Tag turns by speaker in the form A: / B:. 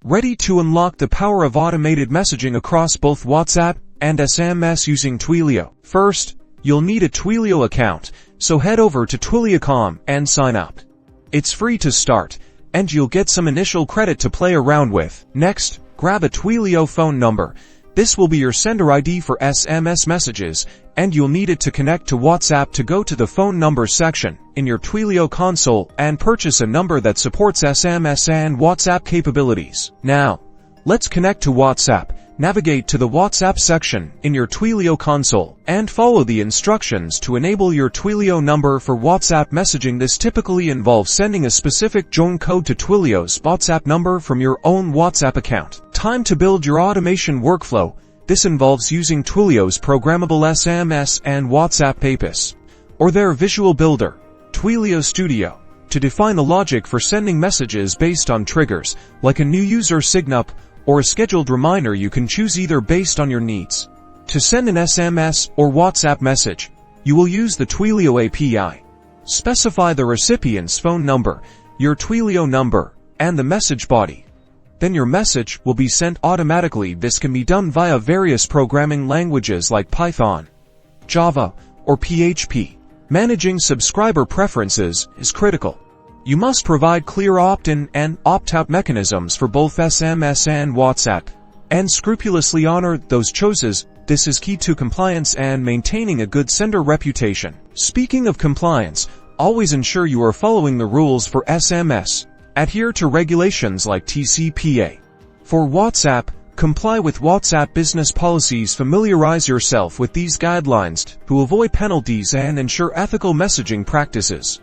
A: Ready to unlock the power of automated messaging across both WhatsApp and SMS using Twilio. First, you'll need a Twilio account, so head over to Twilio.com and sign up. It's free to start, and you'll get some initial credit to play around with. Next, grab a Twilio phone number. This will be your sender ID for SMS messages, and you'll need it to connect to WhatsApp. To go to the phone number section in your Twilio console and purchase a number that supports SMS and WhatsApp capabilities. Now, let's connect to WhatsApp. Navigate to the WhatsApp section in your Twilio console and follow the instructions to enable your Twilio number for WhatsApp messaging. This typically involves sending a specific join code to Twilio's WhatsApp number from your own WhatsApp account. Time to build your automation workflow. This involves using Twilio's programmable SMS and WhatsApp Papers, or their visual builder, Twilio Studio, to define the logic for sending messages based on triggers, like a new user sign-up or a scheduled reminder. You can choose either based on your needs. To send an SMS or WhatsApp message, you will use the Twilio API. Specify the recipient's phone number, your Twilio number, and the message body. Then your message will be sent automatically. This can be done via various programming languages like Python, Java, or PHP. Managing subscriber preferences is critical. You must provide clear opt-in and opt-out mechanisms for both SMS and WhatsApp, and scrupulously honor those choices. This is key to compliance and maintaining a good sender reputation. Speaking of compliance, always ensure you are following the rules for SMS. Adhere to regulations like TCPA. For WhatsApp, comply with WhatsApp business policies. Familiarize yourself with these guidelines to avoid penalties and ensure ethical messaging practices.